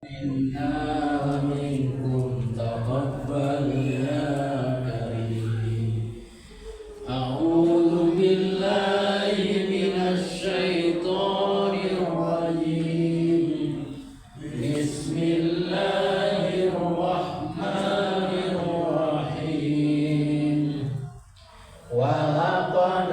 منا ومنكم تقبل يا كريم. أعوذ بالله من الشيطان الرجيم. بسم الله الرحمن الرحيم. ولقد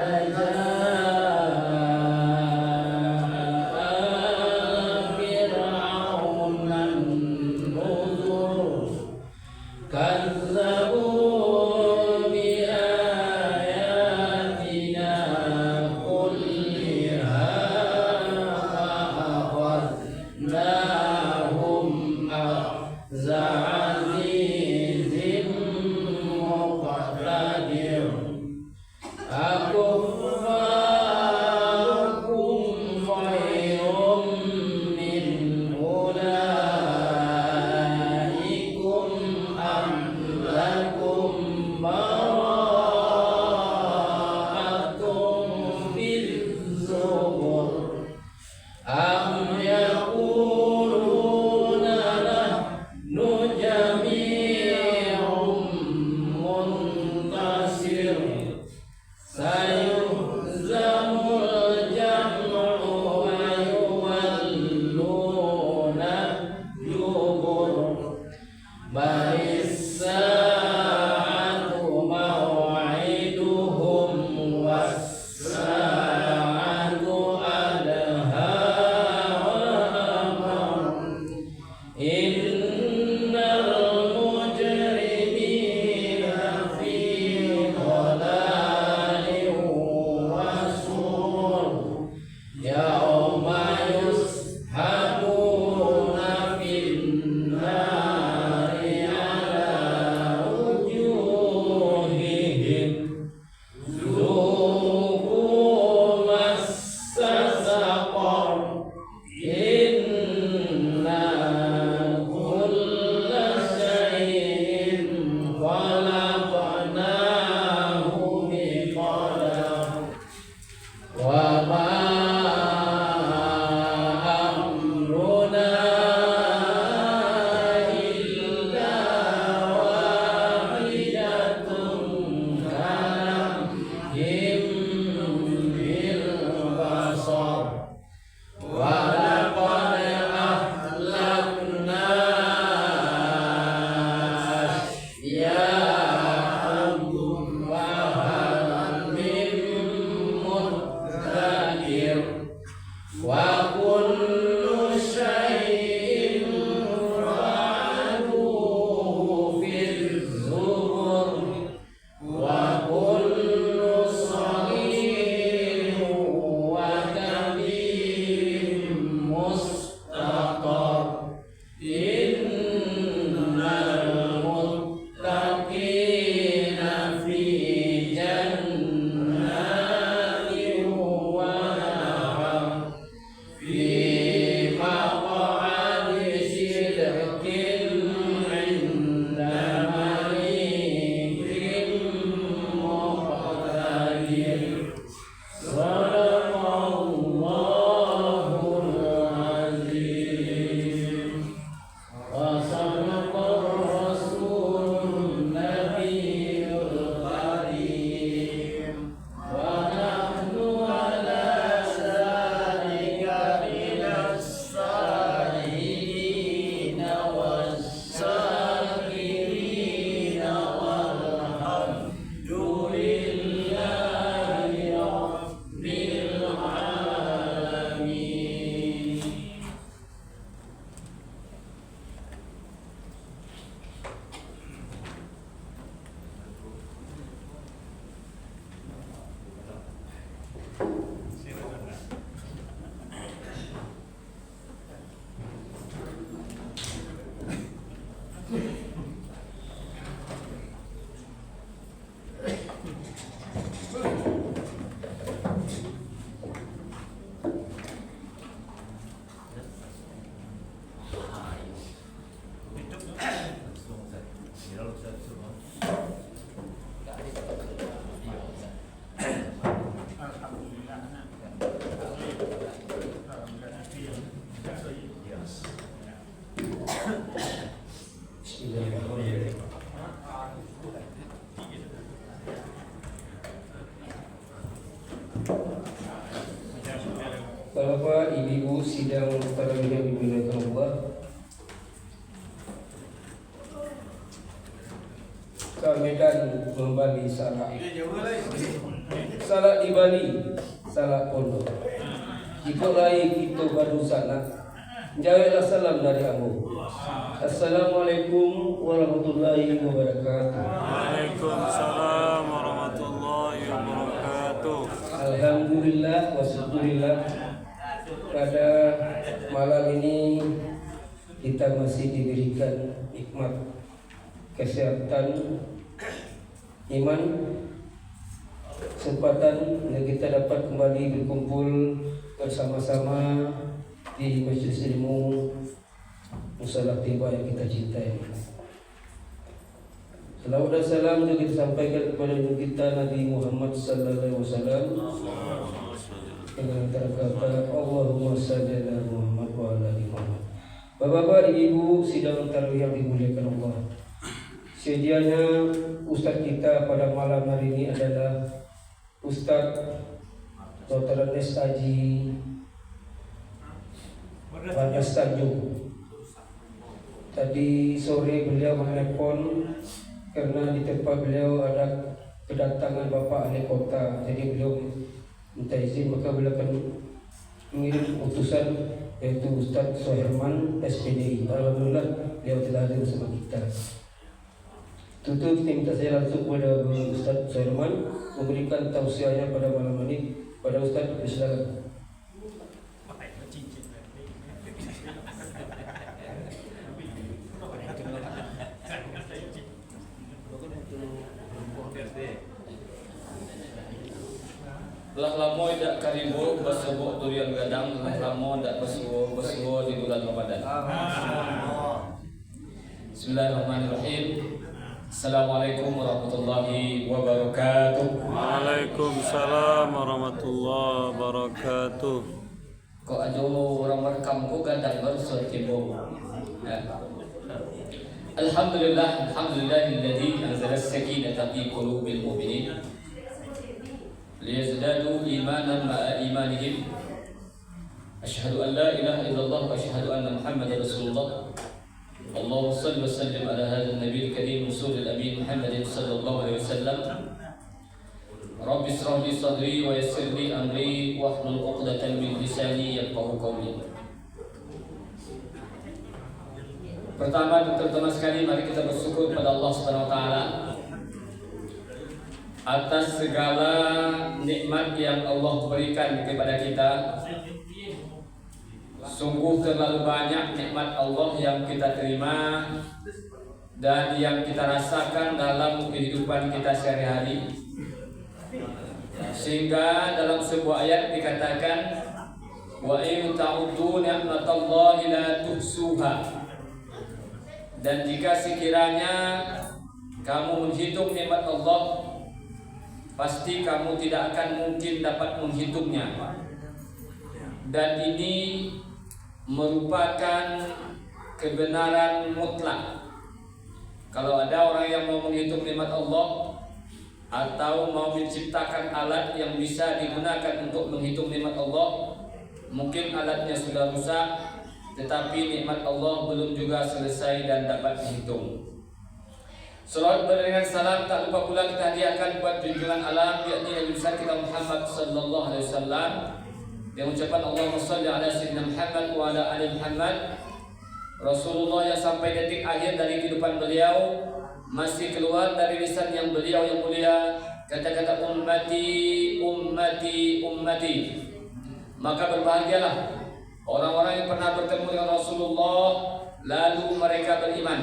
Bismillahirrahmanirrahim. Bapak, Ibu, sidang tarawih yang dimuliakan Allah, ke Medan kembali salah di Bali, salah pondok. Jika lain kita baru sana, jawablah salam dari aku. Assalamualaikum warahmatullahi wabarakatuh. Waalaikumsalam warahmatullahi wabarakatuh. Alhamdulillah wasyukurillah, pada malam ini kita masih diberikan nikmat kesehatan, iman, kesempatan yang kita dapat kembali berkumpul bersama-sama di majelis ilmu Musalah Tiba yang kita cintai. Salawat dan salam juga kita sampaikan kepada kita Nabi Muhammad sallallahu alaihi wasallam dengan kata Allahumma shalli ala Muhammad wa ala ali Muhammad. Bapak-bapak, ibu sidang tarawih yang dimuliakan Allah, sedianya ustaz kita pada malam hari ini adalah Ustaz Dr. Nes Haji Bagas Tanjung. Tadi sore beliau menelpon karena di tempat beliau ada kedatangan Bapak Ahli Kota, jadi beliau minta izin, maka beliau akan mengirim utusan yaitu Ustaz Soherman SPDI. Alhamdulillah beliau telah hadir bersama kita. Tentu kita minta saya langsung kepada Ustaz Soherman memberikan tausiahnya pada malam ini. Pada Ustaz, silakan. Lah lamo dak karibu basebo durian gadang, lah lamo dak basebo di bulan Ramadan. Bismillahirrahmanirrahim. Assalamualaikum warahmatullahi wabarakatuh. Waalaikumsalam warahmatullahi wabarakatuh. Kok ada orang merekam kok gadang baru setibo. Alhamdulillah, alhamdulillahilladzi anzala as-sakinata fi qulubil mu'minin liyazdadu imanan ma'a imanihim. Asyhadu an la ilaha illallah wa asyhadu anna Muhammadar Rasulullah. Allahumma shalli wa sallim ala hadzal nabiyil karim rasulil amin Muhammadin sallallahu alaihi wasallam. Rabbi ishrah li sadri wa yassir li amri wahlul 'uqdatam min lisani yafqahu qawli. Pertama sekali mari kita bersyukur pada Allah Subhanahu wa taala atas segala nikmat yang Allah berikan kepada kita. Sungguh terlalu banyak nikmat Allah yang kita terima dan yang kita rasakan dalam kehidupan kita sehari-hari. Sehingga dalam sebuah ayat dikatakan, wa in ta'uddu ni'matallahi la tuhsuha. Dan jika sekiranya kamu menghitung nikmat Allah, pasti kamu tidak akan mungkin dapat menghitungnya. Dan ini merupakan kebenaran mutlak. Kalau ada orang yang mau menghitung nikmat Allah atau mau menciptakan alat yang bisa digunakan untuk menghitung nikmat Allah, mungkin alatnya sudah rusak, tetapi nikmat Allah belum juga selesai dan dapat dihitung. Salawat beriringan salam tak lupa pula kita hadiahkan buat junjungan alam, yakni Nabi besar kita Muhammad sallallahu alaihi wasallam, yang ucapan Allahumma shalli ala sayyidina Muhammad wa ala ali Muhammad. Rasulullah yang sampai detik akhir dari kehidupan beliau masih keluar dari lisan yang beliau yang mulia kata-kata ummati, ummati, ummati. Maka berbahagialah orang-orang yang pernah bertemu dengan Rasulullah lalu mereka beriman.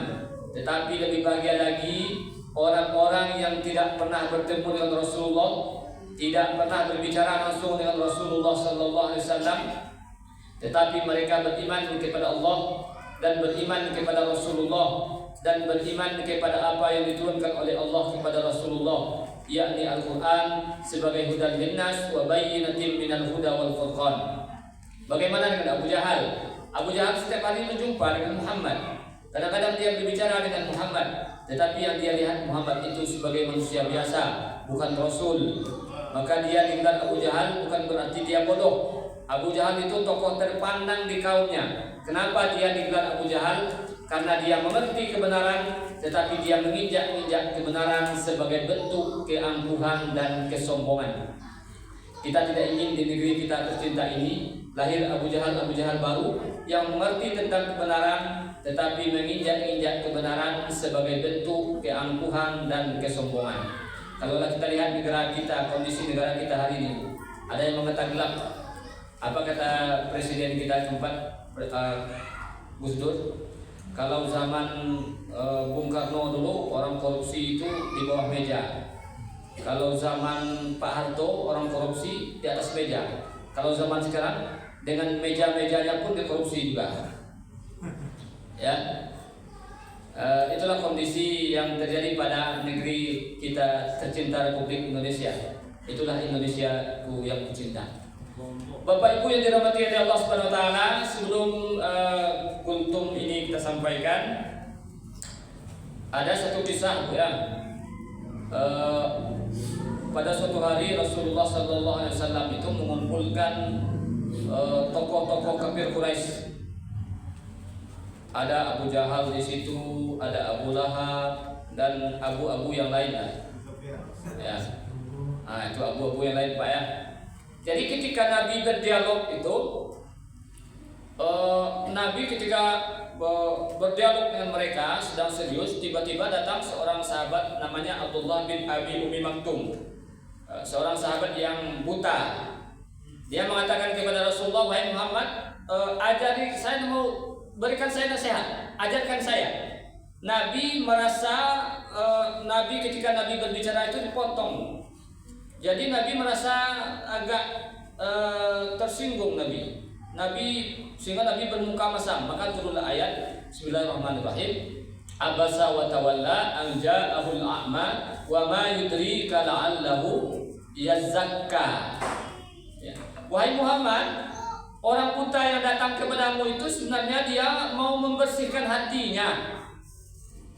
Tetapi lebih bahagia lagi orang-orang yang tidak pernah bertemu dengan Rasulullah, tidak pernah berbicara langsung dengan Rasulullah sallallahu alaihi wasallam, tetapi mereka beriman kepada Allah dan beriman kepada Rasulullah dan beriman kepada apa yang diturunkan oleh Allah kepada Rasulullah, yakni Al-Qur'an sebagai hudan linnas wa bayyinatin minal huda wal furqan. Bagaimana dengan Abu Jahal? Abu Jahal setiap hari berjumpa dengan Muhammad. Kadang-kadang dia berbicara dengan Muhammad, tetapi yang dia lihat Muhammad itu sebagai manusia biasa, bukan Rasul. Maka dia digelar Abu Jahal bukan berarti dia bodoh. Abu Jahal itu tokoh terpandang di kaumnya. Kenapa dia digelar Abu Jahal? Karena dia mengerti kebenaran, tetapi dia menginjak-injak kebenaran sebagai bentuk keangkuhan dan kesombongan. Kita tidak ingin di negeri kita tercinta ini lahir Abu Jahal baru yang mengerti tentang kebenaran, tetapi menginjak-injak kebenaran sebagai bentuk keangkuhan dan kesombongan. Kalau kita lihat negara kita, kondisi negara kita hari ini, ada yang mengatakan gelap. Apa kata presiden kita tempat Gus Dur? Kalau zaman Bung Karno dulu orang korupsi itu di bawah meja. Kalau zaman Pak Harto orang korupsi di atas meja. Kalau zaman sekarang dengan meja-mejanya pun dikorupsi juga. Ya, itulah kondisi yang terjadi pada negeri kita tercinta Republik Indonesia. Itulah Indonesiaku yang kucinta. Bapak Ibu yang dirahmati oleh Allah Subhanahu Wa Taala, sebelum kultum ini kita sampaikan, ada satu kisah ya. Pada suatu hari Rasulullah Sallallahu Alaihi Wasallam itu mengumpulkan tokoh-tokoh kafir Quraisy. Ada Abu Jahal di situ, ada Abu Lahab dan abu-abu yang lainnya. Ya, nah, itu abu-abu yang lain Pak ya. Jadi ketika Nabi berdialog itu, Nabi ketika berdialog dengan mereka sedang serius, tiba-tiba datang seorang sahabat namanya Abdullah bin Abi Umi Maktum, seorang sahabat yang buta. Dia mengatakan kepada Rasulullah, wahai Muhammad, ajari saya, mau berikan saya nasihat, ajarkan saya. Nabi merasa Nabi ketika Nabi berbicara itu dipotong. Jadi Nabi merasa agak tersinggung sehingga Nabi bermuka masam. Maka turunlah ayat Bismillahirrahmanirrahim. Abasa wa tawalla an ja'ahul a'ma wa ma yudrika la'allahu yazakka. Ya. Wahai Muhammad, orang buta yang datang kepadamu itu sebenarnya dia mau membersihkan hatinya.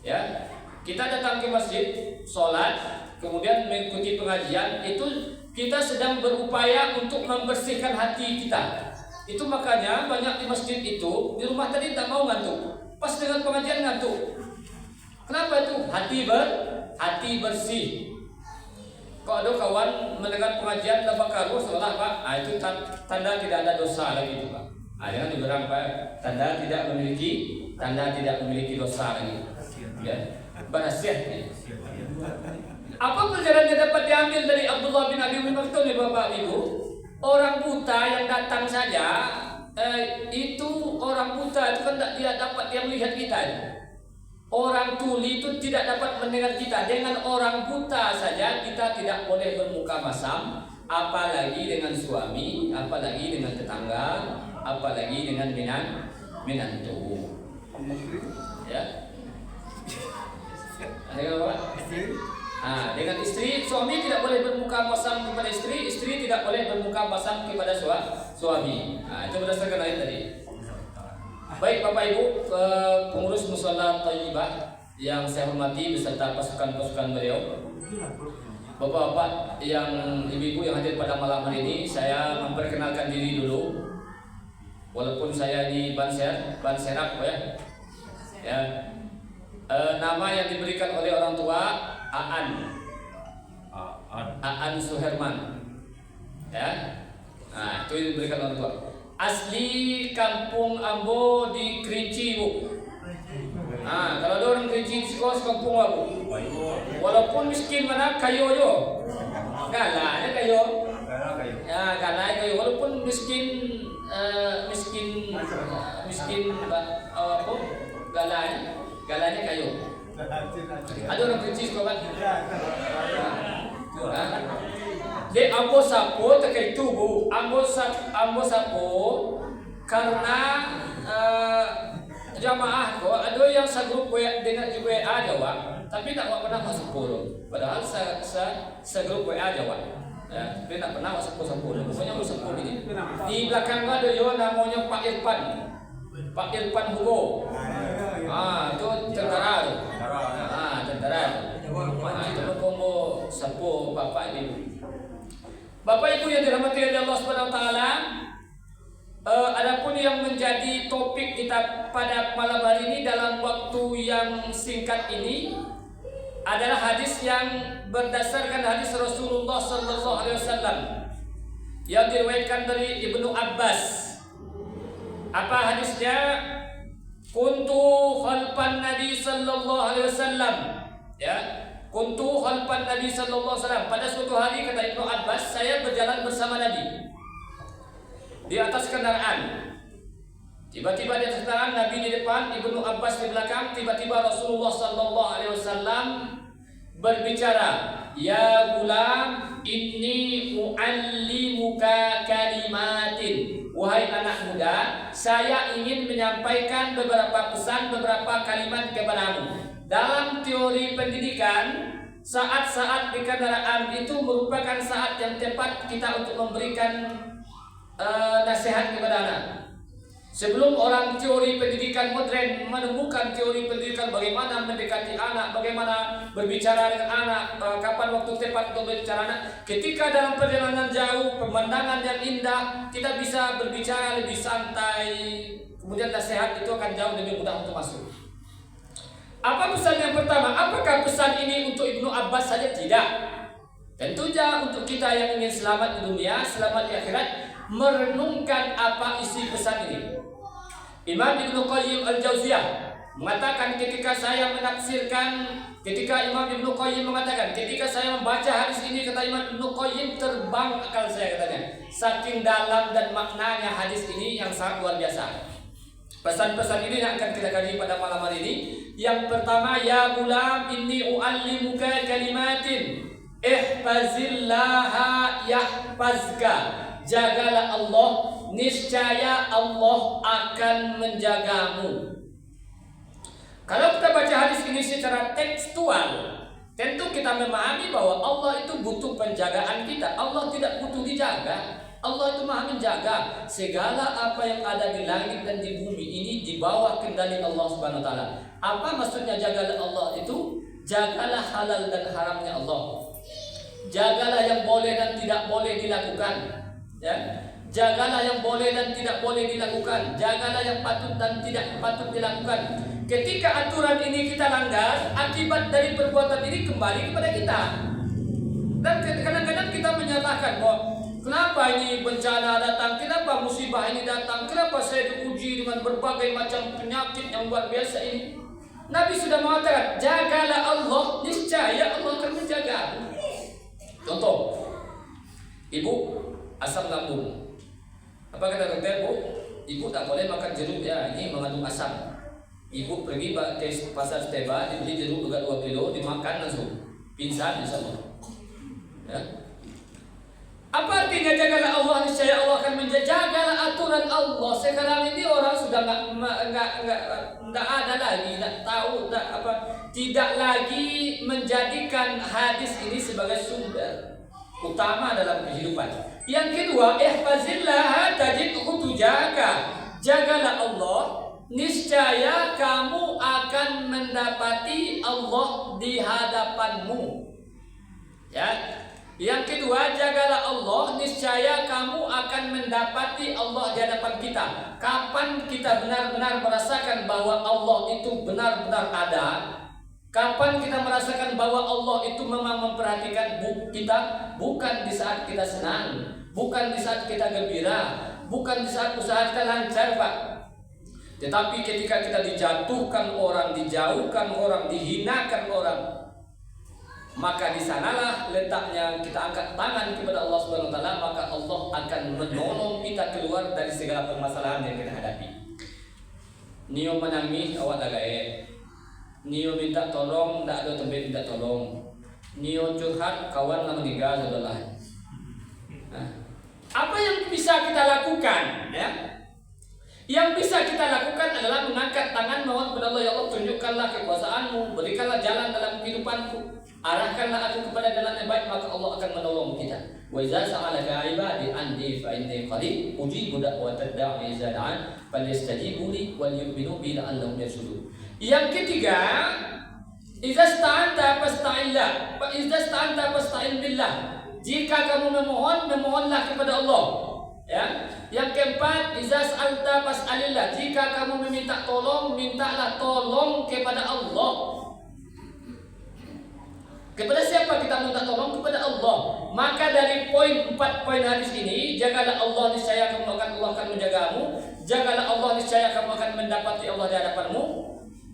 Ya, kita datang ke masjid, sholat, kemudian mengikuti pengajian, itu kita sedang berupaya untuk membersihkan hati kita. Itu makanya banyak di masjid itu, di rumah tadi tak mau ngantuk, pas dengan pengajian ngantuk. Kenapa itu? Hati bersih. Kalau ada kawan mendengar pengajian tanpa karu seolah Pak, itu tanda tidak ada dosa lagi itu Pak. Jangan dibilang Pak, tanda tidak memiliki dosa lagi. Ya, berhasil. Apa pelajaran yang dapat diambil dari Abdullah bin Abi Maktum ya Bapak Ibu? Orang buta yang datang saja, itu orang buta itu kan dia melihat kita. Orang tuli itu tidak dapat mendengar kita. Dengan orang buta saja kita tidak boleh bermuka masam, apalagi dengan suami, apalagi dengan tetangga, apalagi dengan menantu. Ya. Dengan apa? Dengan istri, suami tidak boleh bermuka masam kepada istri, istri tidak boleh bermuka masam kepada suami. Itu berdasarkan ayat tadi. Baik Bapak Ibu, pengurus Mushola Thayyibah yang saya hormati beserta pasukan-pasukan beliau, Bapak-bapak yang ibu-ibu yang hadir pada malam hari ini, saya memperkenalkan diri dulu. Walaupun saya di Ban Serap ya. Nama yang diberikan oleh orang tua Aan Suherman. Ya. Itu yang diberikan orang tua. Asli kampung Ambo di Kerinci Bu. Kalau ada orang Kerinci di kampung Ambo, walaupun miskin mana kayo yo, galanya kayo, ya galanya kayo, walaupun miskin apa galanya kayo. Ada orang Kerinci kan? Di Ambo Sapo terkait tubuh Ambo Sapo karena jamaah kok ada yang segrup dengan WA Jawa, tapi tak pernah masuk puluh. Padahal segrup WA Jawa, ya, tapi tak pernah masuk puluh. Pokoknya masuk puluh ini. Di belakang ada yo namanya Pak Irfan Hugo. sepuh, Bapak Ibu. Bapak Ibu yang dirahmati oleh Allah Subhanahu wa taala, adapun yang menjadi topik kita pada malam hari ini dalam waktu yang singkat ini adalah hadis yang berdasarkan hadis Rasulullah sallallahu alaihi wasallam yang diriwayatkan dari Ibnu Abbas. Apa hadisnya? Kuntu khalfan Nabi sallallahu alaihi wasallam. Ya, kuntu khalfan Nabi sallallahu alaihi wasallam. Pada suatu hari, kata Ibnu Abbas, saya berjalan bersama Nabi di atas kendaraan. Tiba-tiba di atas kendaraan, Nabi di depan, Ibnu Abbas di belakang. Tiba-tiba Rasulullah sallallahu alaihi wasallam berbicara, "Ya gulam, inni muallimuka kalimatin." Wahai anak muda, saya ingin menyampaikan beberapa pesan, beberapa kalimat kepadamu. Dalam teori pendidikan, saat-saat di kendaraan itu merupakan saat yang tepat kita untuk memberikan nasihat kepada anak. Sebelum orang teori pendidikan modern menemukan teori pendidikan bagaimana mendekati anak, bagaimana berbicara dengan anak, kapan waktu tepat untuk berbicara anak. Ketika dalam perjalanan jauh, pemandangan yang indah, kita bisa berbicara lebih santai. Kemudian nasihat itu akan jauh lebih mudah untuk masuk. Apa pesan yang pertama? Apakah pesan ini untuk Ibnu Abbas saja? Tidak. Tentunya untuk kita yang ingin selamat di dunia, selamat di akhirat, merenungkan apa isi pesan ini. Imam Ibnu Qayyim Al-Jauziyah mengatakan ketika saya menafsirkan, ketika Imam Ibnu Qayyim mengatakan, ketika saya membaca hadis ini, kata Imam Ibnu Qayyim, terbang akal saya, katanya. Saking dalam dan maknanya hadis ini yang sangat luar biasa. Pesan-pesan ini yang akan kita kaji pada malam hari ini. Yang pertama, ya gulam, inni uallimuka kalimatin ihfazillaha yahfazka. Jagalah Allah, niscaya Allah akan menjagamu. Kalau kita baca hadis ini secara tekstual, tentu kita memahami bahwa Allah itu butuh penjagaan kita. Allah tidak butuh dijaga. Allah itu maha menjaga. Segala apa yang ada di langit dan di bumi ini di bawah kendali Allah Subhanahu wa taala. Apa maksudnya jagalah Allah itu? Jagalah halal dan haramnya Allah. Jagalah yang boleh dan tidak boleh dilakukan. Ya, jagalah yang boleh dan tidak boleh dilakukan. Jagalah yang patut dan tidak patut dilakukan. Ketika aturan ini kita langgar, akibat dari perbuatan ini kembali kepada kita. Dan kadang-kadang kita menyalahkan bahwa kenapa ini bencana datang, kenapa musibah ini datang, kenapa saya diuji dengan berbagai macam penyakit yang luar biasa ini. Nabi sudah mengatakan, jagalah Allah, niscaya Allah akan menjaga. Contoh, ibu asam lambung. Apa kata dokter, Bu? Ibu tak boleh makan jeruk ya, ini mengandung asam. Ibu pergi ke pasar Steba, dibeli jeruk juga 2 kilo, dimakan langsung pingsan insya-Allah. Ya. Apa artinya jagalah Allah, niscaya Allah akan menjagalah aturan Allah. Sekarang ini orang sudah nggak ada lagi, tidak lagi menjadikan hadis ini sebagai sumber utama dalam kehidupan. Yang kedua, ihfazillah tajidhu tujaka. Jagalah Allah, niscaya kamu akan mendapati Allah di hadapanmu. Ya. Yang kedua, jagalah Allah, niscaya kamu akan mendapati Allah di hadapan kita. Kapan kita benar-benar merasakan bahwa Allah itu benar-benar ada? Kapan kita merasakan bahwa Allah itu memang memperhatikan kita? Bukan di saat kita senang, bukan di saat kita gembira, bukan di saat usaha kita lancar, Pak. Tetapi ketika kita dijatuhkan orang, dijauhkan orang, dihinakan orang, maka di sanalah letaknya kita angkat tangan kepada Allah Subhanahu wa taala, maka Allah akan menolong kita keluar dari segala permasalahan yang kita hadapi. Nio menangis awak dagae. Nio minta tolong, tak ada tempat minta tolong. Nio curhat, kawan lah meninggal adalah. Apa yang bisa kita lakukan? Ya? Yang bisa kita lakukan adalah mengangkat tangan mohon kepada Allah, ya Allah, tunjukkanlah kekuasaanmu, berikanlah jalan dalam kehidupanku, arahkanlah aku kepada jalan yang baik, maka Allah akan menolong kita. Wa idza sa'alaka 'ibadi anni fa inni qarib ujibu da'watad da'i idza da'an falyastajibu li wal yu'minu bi la'allahum yarshudun. Yang ketiga, Idza sta'anta fasta'illah, fa idza sta'anta fasta'in billah. Jika kamu memohon, memohonlah kepada Allah. Ya. Yang keempat, idza sa'alta fas'alillah. Jika kamu meminta tolong, mintalah tolong kepada Allah. Kepada siapa kita minta tolong? Kepada Allah. Maka dari 4 poin hadis ini, jagalah Allah, niscaya Allah akan menjagamu. Jagalah Allah, niscaya kamu akan mendapati Allah di hadapanmu.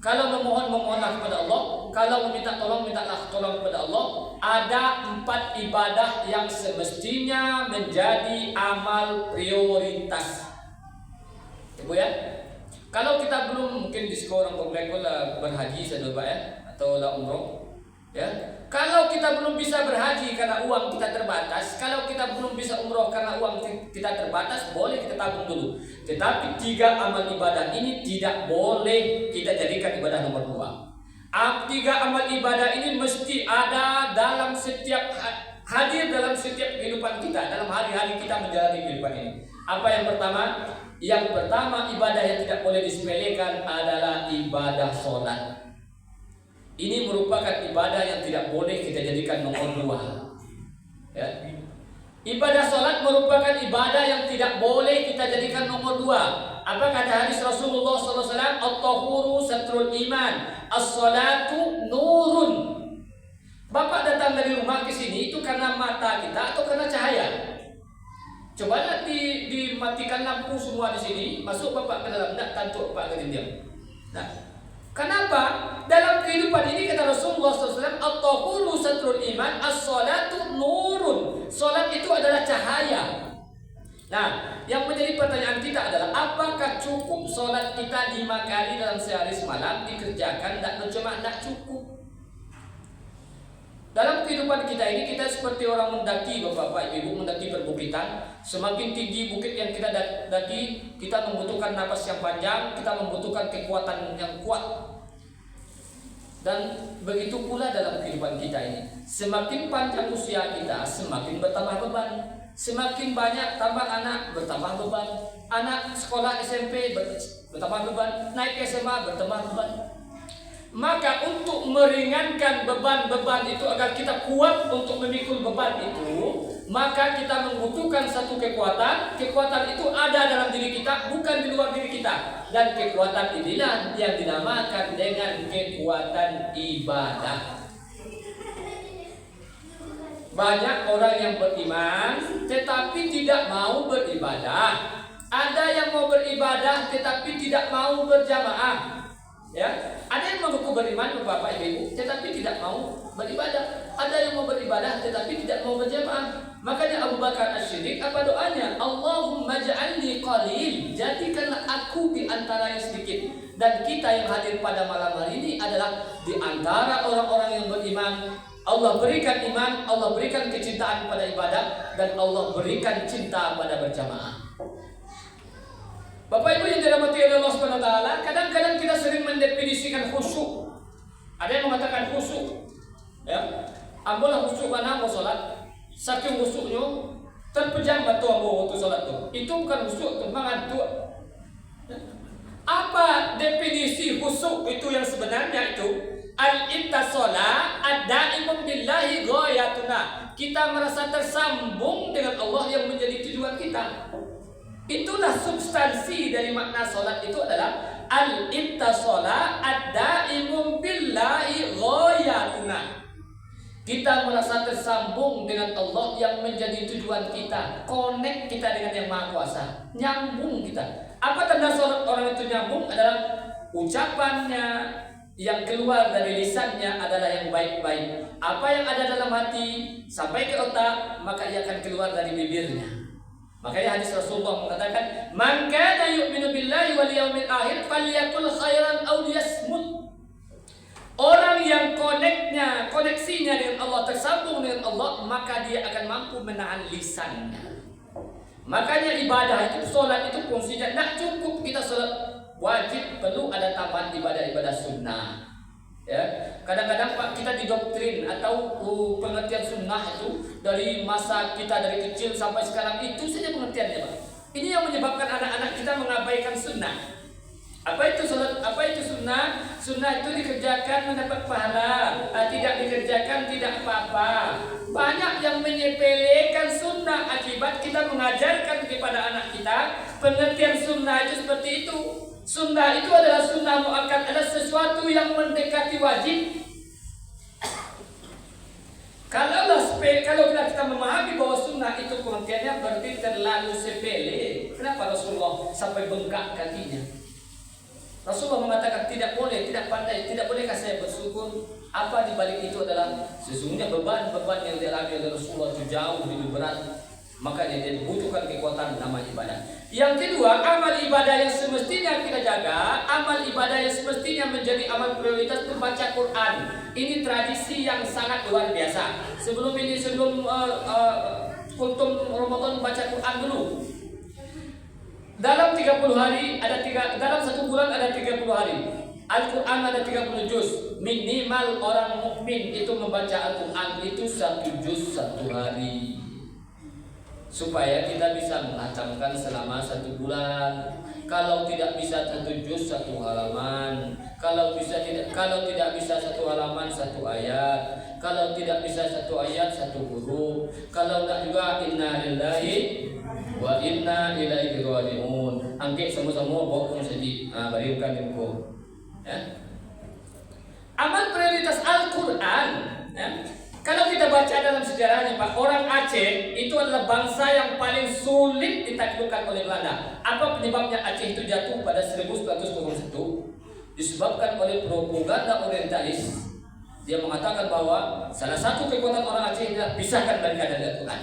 Kalau memohon, memohonlah kepada Allah. Kalau meminta tolong, mintalah tolong kepada Allah. Ada 4 ibadah yang semestinya menjadi amal prioritas. Ibu ya. Kalau kita belum, mungkin di sekolah orang komplek berhaji saja Pak ya, atau umroh. Ya, kalau kita belum bisa berhaji karena uang kita terbatas, kalau kita belum bisa umroh karena uang kita terbatas, boleh kita tabung dulu. Tetapi 3 amal ibadah ini tidak boleh kita jadikan ibadah nomor 2. 3 amal ibadah ini mesti ada dalam setiap hadir dalam setiap kehidupan kita, dalam hari-hari kita menjalani kehidupan ini. Apa yang pertama? Yang pertama, ibadah yang tidak boleh disepelekan adalah ibadah sholat. Ini merupakan ibadah yang tidak boleh kita jadikan nomor 2. Ya. Ibadah sholat merupakan ibadah yang tidak boleh kita jadikan nomor 2. Apa kata hadis Rasulullah SAW? At-tahuru satrul iman, as-sholatu nurun. Bapak datang dari rumah ke sini itu karena mata kita atau karena cahaya? Coba dimatikan lampu semua di sini, masuk Bapak ke dalam, nak tantuk Bapak ke diam. Nah, kenapa? Dalam kehidupan ini kata Rasulullah SAW, at-tahuru satrul iman, as-sholatu nurun. Salat itu adalah cahaya. Nah, yang menjadi pertanyaan kita adalah apakah cukup salat kita 5 kali dalam sehari semalam dikerjakan? Tidak cukup. Dalam kehidupan kita ini kita seperti orang mendaki, Bapak Ibu, mendaki perbukitan. Semakin tinggi bukit yang kita daki, kita membutuhkan napas yang panjang, kita membutuhkan kekuatan yang kuat. Dan begitu pula dalam kehidupan kita ini. Semakin panjang usia kita, semakin bertambah beban. Semakin banyak tambah anak, bertambah beban. Anak sekolah SMP bertambah beban, naik SMA bertambah beban. Maka untuk meringankan beban-beban itu agar kita kuat untuk memikul beban itu, maka kita membutuhkan satu kekuatan. Kekuatan itu ada dalam diri kita, bukan di luar diri kita. Dan kekuatan inilah yang dinamakan dengan kekuatan ibadah. Banyak orang yang beriman tetapi tidak mau beribadah. Ada yang mau beribadah tetapi tidak mau berjamaah. Ya, ada yang mengaku beriman Bapak Ibu tetapi tidak mau beribadah. Ada yang mau beribadah tetapi tidak mau berjamaah. Makanya Abu Bakar As-Siddiq apa doanya? Allahumma ja'alni qalil, jadikanlah aku di antara yang sedikit. Dan kita yang hadir pada malam hari ini adalah di antara orang-orang yang beriman. Allah berikan iman, Allah berikan kecintaan pada ibadah, dan Allah berikan cinta pada berjamaah. Bapak Ibu yang dirahmati oleh Allah Subhanahu wa taala, kadang-kadang kita sering mendefinisikan khusyuk. Ada yang mengatakan khusyuk. Ya. Ambolah khusyuk mana mau salat? Saking khusyuknya terpejam batu ambo waktu salat tu. Itu bukan khusyuk, itu mangan tu. Apa definisi khusyuk itu yang sebenarnya itu? Al-ittasala ad-da'imun billahi ghayatuna. Kita merasa tersambung dengan Allah yang menjadi tujuan kita. Itulah substansi dari makna salat itu adalah al-ittasala ad-da'imun billahi ghayatuna. Kita merasa tersambung dengan Allah yang menjadi tujuan kita. Connect kita dengan yang Maha Kuasa. Nyambung kita. Apa tanda salat orang itu nyambung? Adalah ucapannya yang keluar dari lisannya adalah yang baik-baik. Apa yang ada dalam hati sampai ke otak, maka ia akan keluar dari bibirnya. Makanya hadis Rasulullah mengatakan, "Man kana yu'minu billahi wal yawmil akhir falyakul khairan aw liyasmut." Orang yang koneksinya dengan Allah, tersambung dengan Allah, maka dia akan mampu menahan lisannya. Makanya ibadah itu, sholat itu fungsinya tidak cukup kita sholat wajib, perlu ada tambahan ibadah-ibadah sunnah. Ya, kadang-kadang Pak kita didoktrin atau pengertian sunnah itu dari masa kita dari kecil sampai sekarang itu saja pengertiannya Pak. Ini yang menyebabkan anak-anak kita mengabaikan sunnah. Apa itu salat? Apa itu sunnah? Sunnah itu dikerjakan mendapat pahala, tidak dikerjakan tidak apa-apa. Banyak yang menyepelekan sunnah akibat kita mengajarkan kepada anak kita pengertian sunnah itu seperti itu. Sunnah itu adalah sunnah muakkad, adalah sesuatu yang mendekati wajib. Kalau kita memahami bahwa sunnah itu pengertiannya berarti terlalu sepele. Kenapa Rasulullah sampai bengkak kakinya? Rasulullah mengatakan tidak boleh, tidak pandai, tidak bolehkah saya bersyukur? Apa di balik itu adalah sesungguhnya beban-beban yang dialami oleh Rasulullah itu jauh lebih berat. Makanya dia dibutuhkan kekuatan nama ibadah. Yang kedua, amal ibadah yang semestinya kita jaga, amal ibadah yang semestinya menjadi amal prioritas itu baca Quran. Ini tradisi yang sangat luar biasa. Sebelum kultum Ramadan baca Quran dulu. Dalam 30 hari dalam satu bulan ada 30 hari. Al-Quran ada 30 juz. Minimal orang mukmin itu membaca Al-Quran itu 1 juz 1 hari. Supaya kita bisa menghatamkan selama 1 bulan. Kalau tidak bisa 1 juz 1 halaman. Kalau tidak bisa 1 halaman 1 ayat. Kalau tidak bisa 1 ayat 1 huruf. Kalau tidak juga inna lillahi wa inna ilaihi raji'un. Angke semua-semua bokong sedih. Barikan info. Ya. Amal prioritas Al-Quran. Ya. Kalau kita baca dalam sejarahnya, Pak, orang Aceh itu adalah bangsa yang paling sulit ditaklukkan oleh Belanda. Apa penyebabnya Aceh itu jatuh pada 1901? Disebabkan oleh propaganda orientalis. Dia mengatakan bahwa salah satu kekuatan orang Aceh adalah pisahkan mereka dari Al-Quran.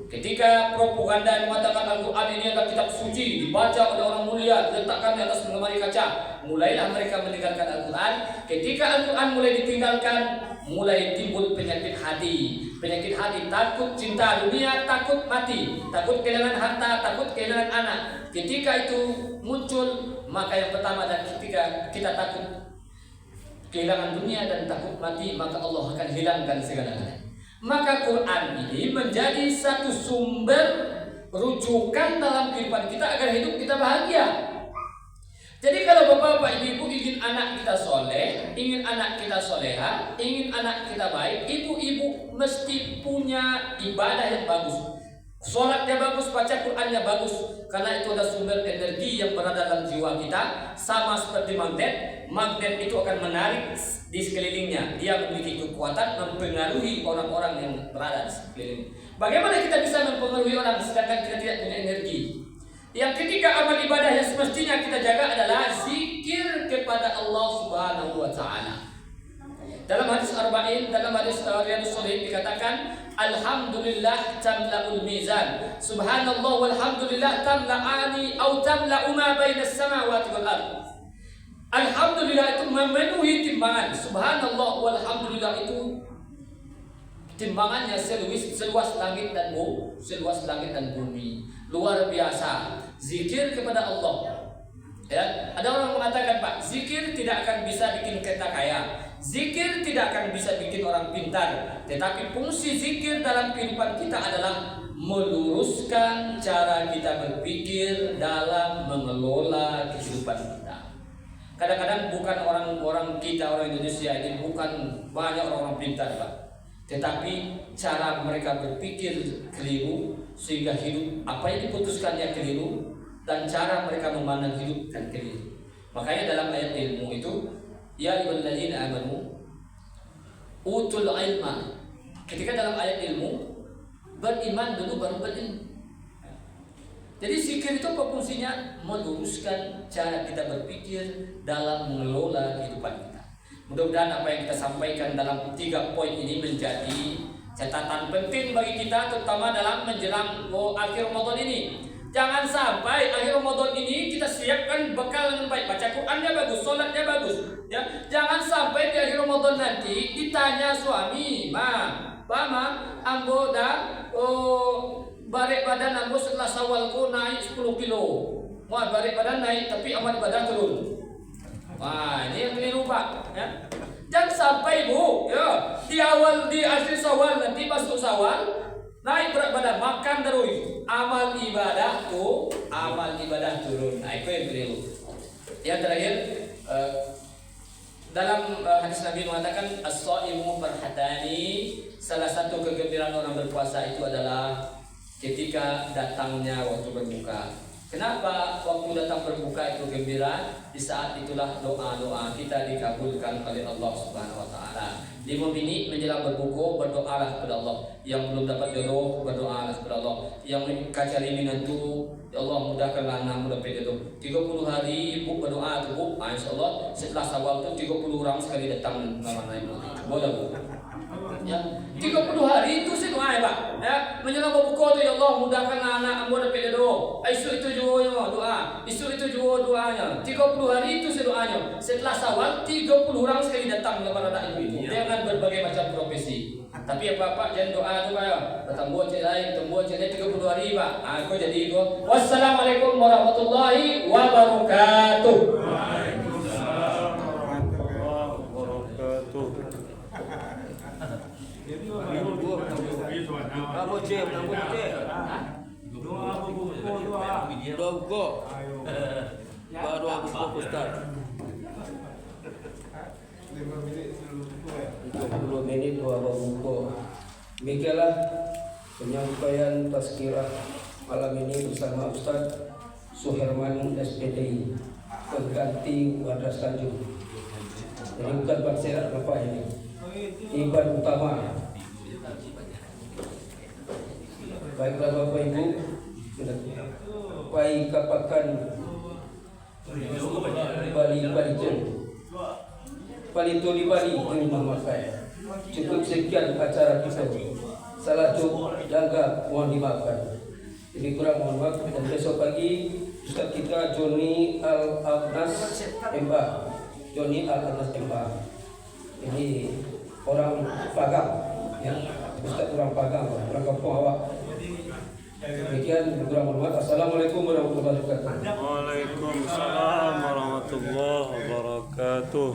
Ketika propaganda yang mengatakan Al-Quran ini adalah kitab suci, dibaca oleh orang mulia, diletakkan di atas lemari kaca, mulailah mereka meninggalkan Al-Quran. Ketika Al-Quran mulai ditinggalkan, mulai timbul penyakit hati. Penyakit hati, takut cinta dunia, takut mati, takut kehilangan harta, takut kehilangan anak. Ketika itu muncul, maka yang pertama dan ketika kita takut kehilangan dunia dan takut mati, maka Allah akan hilangkan segalanya. Maka Quran ini menjadi satu sumber rujukan dalam kehidupan kita agar hidup kita bahagia. Jadi kalau bapak-bapak, ibu-ibu ingin anak kita soleh, ingin anak kita soleha, ingin anak kita baik, ibu-ibu mesti punya ibadah yang bagus. Sholatnya bagus, baca Qurannya bagus, karena itu ada sumber energi yang berada dalam jiwa kita. Sama seperti magnet itu akan menarik di sekelilingnya. Dia memiliki kekuatan mempengaruhi orang-orang yang berada di sekeliling. Bagaimana kita bisa mempengaruhi orang sedangkan kita tidak punya energi? Yang ketiga, amal ibadah yang semestinya kita jaga adalah zikir kepada Allah Subhanahu wa Ta'ala. Dalam hadis Arba'in, dalam hadis Riyadhus Shalihin dikatakan, Alhamdulillah tamla'ul mizan. Subhanallah walhamdulillah tamla'ani atau tamla'u ma bainas samawati wal ardh. Alhamdulillah itu memenuhi timbangan. Subhanallah walhamdulillah itu timbangannya seluas langit dan bumi. Luar biasa. Zikir kepada Allah. Ya, ada orang mengatakan, Pak, zikir tidak akan bisa bikin kita kaya. Zikir tidak akan bisa bikin orang pintar. Tetapi fungsi zikir dalam kehidupan kita adalah meluruskan cara kita berpikir dalam mengelola kehidupan kita. Kadang-kadang bukan orang Indonesia ini bukan banyak orang pintar, Pak. Tetapi cara mereka berpikir keliru sehingga hidup apa yang diputuskannya keliru dan cara mereka memandang hidup dan keliru. Makanya dalam ayat ilmu itu, ya ayyuhalladzina amanu utul ilma. Ketika dalam ayat ilmu, beriman dulu baru berilmu. Jadi zikir itu apa fungsinya? Meluruskan cara kita berpikir dalam mengelola kehidupan kita. Mudah-mudahan apa yang kita sampaikan dalam 3 poin ini menjadi catatan penting bagi kita, terutama dalam menjelang akhir Ramadan ini. Jangan sampai akhir Ramadan ini kita siapkan bekal dengan baik, baca Qurannya bagus, sholatnya bagus. Ya, jangan sampai di akhir Ramadan nanti ditanya suami, ambo barek badan ambo setelah sawalku naik 10 kilo. Wah, barek badan naik tapi amal ibadah turun. Wah, ini yang keliru, Pak. Ya. Jangan sampai, Bu, ya, di akhir Syawal nanti masuk Syawal naik berat badan, makan terus, amal ibadah turun. Nah, itu yang keliru. Yang terakhir, dalam hadis Nabi mengatakan as-shaimu farhatani, salah satu kegembiraan orang berpuasa itu adalah ketika datangnya waktu berbuka. Kenapa waktu datang berbuka itu gembira? Di saat itulah doa-doa kita dikabulkan oleh Allah Subhanahu wa taala. 5 menit menjelang berbuka berdoalah kepada Allah. Yang belum dapat jodoh berdoalah kepada Allah. Yang cari menantu, ya Allah mudahkanlah anakmu dapat jodoh. 30 hari ibu berdoa tu Bu, insyaallah setelah Syawal tu 30 orang sekali datang melamar ibu. Boleh Bu. Ya, 30 hari itu sih doa ya Pak. Ya, menjelang berbuka tu ya Allah mudahkanlah anakmu dapat jodoh. Isu itu juga doa. Isu itu juga doanya. 30 hari itu sih doanya. Setelah Syawal 30 orang sekali datang melamar anak ibu itu. Dengan berbagai macam profesi. Tapi apa Pak jangan doa tu Pak ya. Bertambah cek lain, bertambah cek lain 30 hari Pak. Aku jadi itu. Wassalamualaikum warahmatullahi wabarakatuh. Waalaikumsalam warahmatullahi wabarakatuh. Kamu cek. Doa buka. Baru aku buka Ustaz. 30 menit doa buka. Demikianlah penyampaian tazkirah malam ini bersama Ustaz Suherman SPDI, pengganti Wadras Tanjung. Jadi bukan Bapak Bapak ini. Iban utama. Baiklah Bapak Ibu, baik kapakan Bali Palito di Bali terima makai. Cukup sekian acara kita. Salah cukup jaga mohon dimaafkan. Jadi kurang mohon maaf dan besok pagi Ustaz kita Joni Al-Anas MA. Joni Al-Anas MA. Ini orang Pagang ya. Ustaz orang Pagang, orang kampung awak. Demikian kurang mohon maaf. Assalamualaikum warahmatullahi wabarakatuh. Waalaikumsalam warahmatullahi wabarakatuh.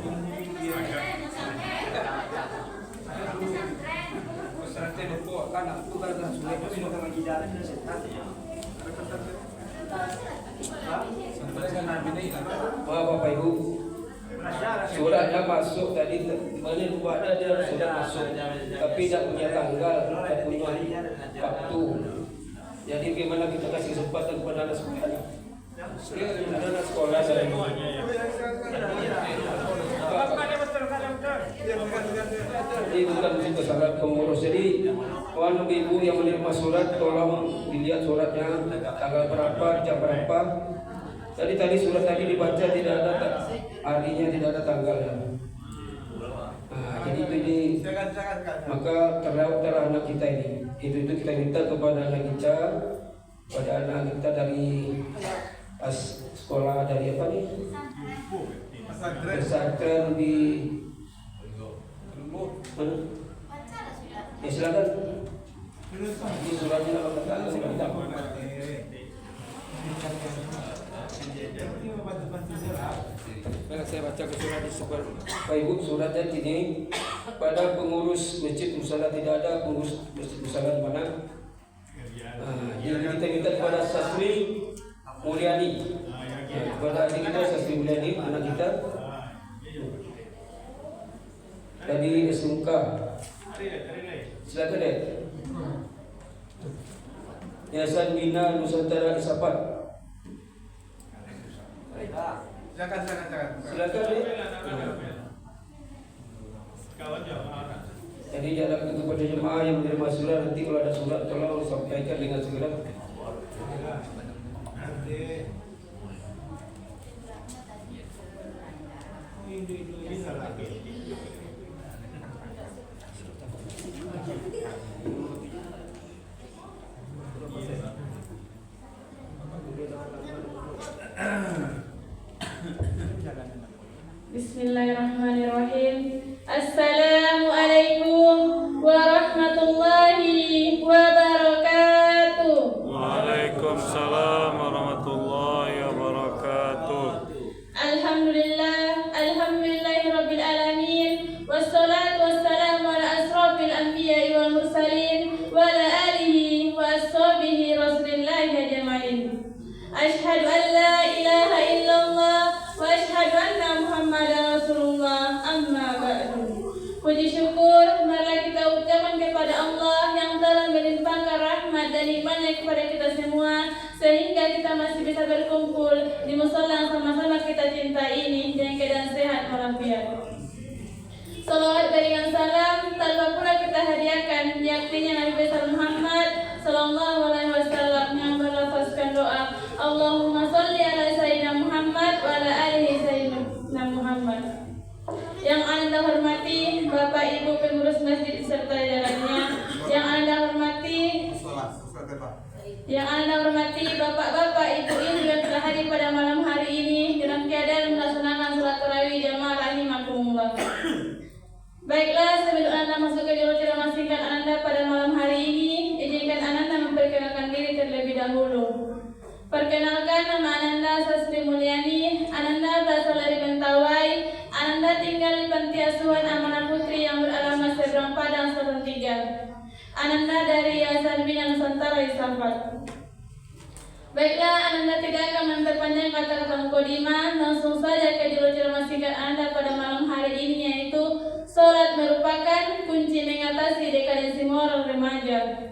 Bapak Ibu, suratnya masuk tadi mana buat ada surat masuk, tapi tidak punya tanggal, tidak punya waktu. Jadi bagaimana kita kasih kesempatan kepada anak sekolah? Anak sekolah saya. Jadi bukan itu sangat pengurus. Jadi kawan ibu yang menerima surat tolong dilihat suratnya tanggal berapa, jam berapa. Tadi surat tadi dibaca tidak ada harinya, tidak ada tanggalnya. Nah, jadi itu ini maka terlewatlah anak kita ini. Itu kita minta kepada anak kita, pada anak kita dari sekolah dari apa nih? Pesantren di mana? Ya silakan. Ini suratnya kalau kata saya baca ke surat di sekolah. Pak Ibu, suratnya ini pada pengurus masjid musala, tidak ada pengurus masjid musala di mana? Jadi kita minta kepada Sastri Mulyani, kepada adik kita Sastri Mulyani, anak kita dari SMK. Silakan deh. Yayasan Bina Nusantara Isapat. Silakan deh. Jadi jarak kepada jemaah yang menerima surat, nanti kalau ada surat tolong sampaikan dengan segera. Bismillahirrahmanirrahim. Assalamualaikum warahmatullahi wabarakatuh. Waalaikumsalam warahmatullahi wabarakatuh. Alhamdulillahirabbil alamin. Wassalatu wassalamu ala asrofil anbiya'i wal mursalin wa ala alihi wa ashabihi rasulillahi ajma'in. Asyhadu an la ilaha illallah wa berkumpul di musola yang sama-sama kita cintai ini dengan keadaan sehat walafiat. Salawat berikan salam tanpa pula kita hadiahkan yaktinya Nabi besar Muhammad sallallahu alaihi wasallam yang berlafazkan doa Allahumma sholli ala sayyidina Muhammad wa ala alihi sayyidina Muhammad. Yang Anda hormati Bapak Ibu pengurus masjid serta jajarannya, yang Anda hormati Bapak-bapak, Ibu-ibu yang telah hadir pada malam hari ini dalam keadaan melaksanakan salat tarawih jamaah rahimakumullah. Baiklah, sebelum Anda masuk ke jalur ceramah singkat Anda pada malam hari ini, izinkan Anda memperkenalkan diri terlebih dahulu. Perkenalkan, nama Ananda Sastri Mulyani. Ananda berasal dari Mentawai. Ananda tinggal di Panti Asuhan Amanah Putri yang beralamat Seberang Padang, Selatan 3. Ananda dari Yayasan Bina Nusantara Isafat. Baiklah, Ananda tidak akan memperpanjang kata-kata mukadimah, langsung saja ke jalur ceramah singkat Anda pada malam hari ini, yaitu salat merupakan kunci mengatasi dekadensi moral remaja.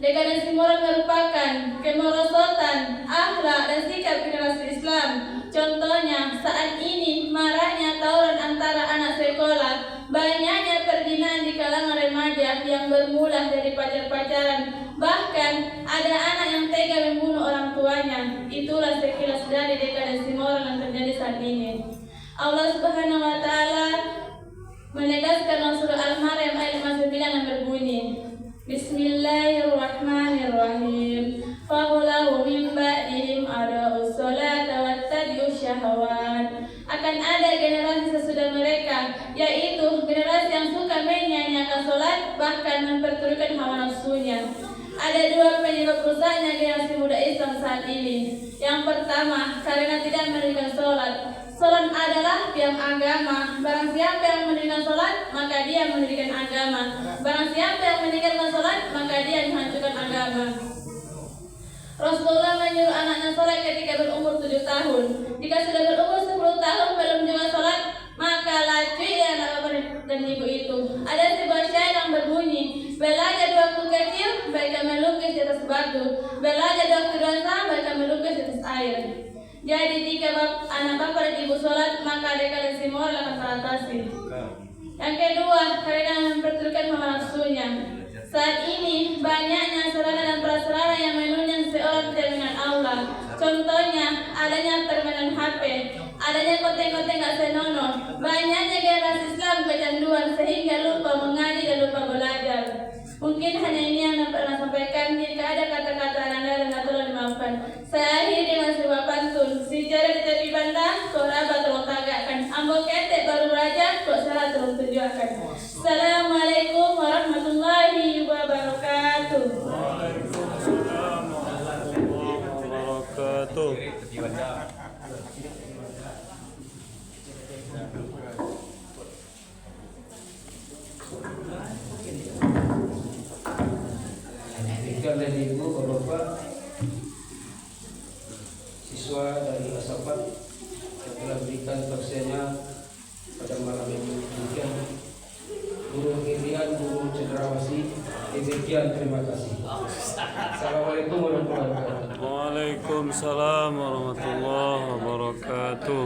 Dekadensi moral merupakan kemerosotan akhlak dan sikap generasi Islam. Contohnya, saat ini maraknya tawuran antara anak sekolah, banyaknya perzinaan di kalangan remaja yang bermula dari pacar-pacaran. Bahkan ada anak yang tega membunuh orang tuanya. Itulah sekilas dari dekadensi moral yang terjadi saat ini. Allah Subhanahu wa taala menegaskan dalam surah Al-Maryam ayat 59 yang berbunyi Bismillahirrahmanirrahim. Fahulahu min ba'dihim ada'us sholata wattabi'us syahawat. Akan ada generasi sesudah mereka, yaitu generasi yang suka menyanyiakan sholat, bahkan memperturutkan hawa nafsunya. Ada dua penyebab rusaknya generasi muda Islam saat ini. Yang pertama, karena tidak mendirikan sholat. Sholat adalah tiang agama. Barang siapa yang mendirikan sholat, maka dia mendirikan agama. Barang siapa yang meninggalkan sholat, maka dia menghancurkan agama. Rasulullah menyuruh anaknya sholat ketika berumur 7 tahun. Jika sudah berumur 10 tahun belum juga sholat, maka lacui anak bapak dan ibu itu. Ada sebuah syair yang berbunyi, belajar di waktu kecil, baikkan melukis di atas batu. Belajar di waktu dewasa, baikkan melukis di atas air. Jadi jika anak bapak dan ibu sholat, maka dekadensi moral akan teratasi. Yang kedua, karena memperturutkan hawa nafsunya. Saat ini banyaknya sarana dan prasarana yang menunjang seorang terminal Allah. Contohnya adanya permainan HP, adanya konten-konten gak senonoh. Banyaknya generasi Islam kecanduan sehingga lupa mengaji dan lupa belajar. Mungkin hanya ini yang dapat saya sampaikan. Jika ada kata-kata Ananda dan tolong dimaafkan. Saya akhiri dengan sebuah pantun. Si jari di tepi bandang, kok raba tolong tagakkan. Ambo ketek baru belajar, kok salah tolong tujuakan. Assalamualaikum warahmatullahi wabarakatuh. Waalaikumsalam warahmatullahi wabarakatuh. Demikian dari ibu, bapak, siswa dari Asafat yang telah berikan tafsirnya pada malam ini. Demikian Guru Irian, Guru Cendrawasih. Demikian, terima kasih. Assalamualaikum warahmatullahi wabarakatuh. Waalaikumsalam warahmatullahi wabarakatuh.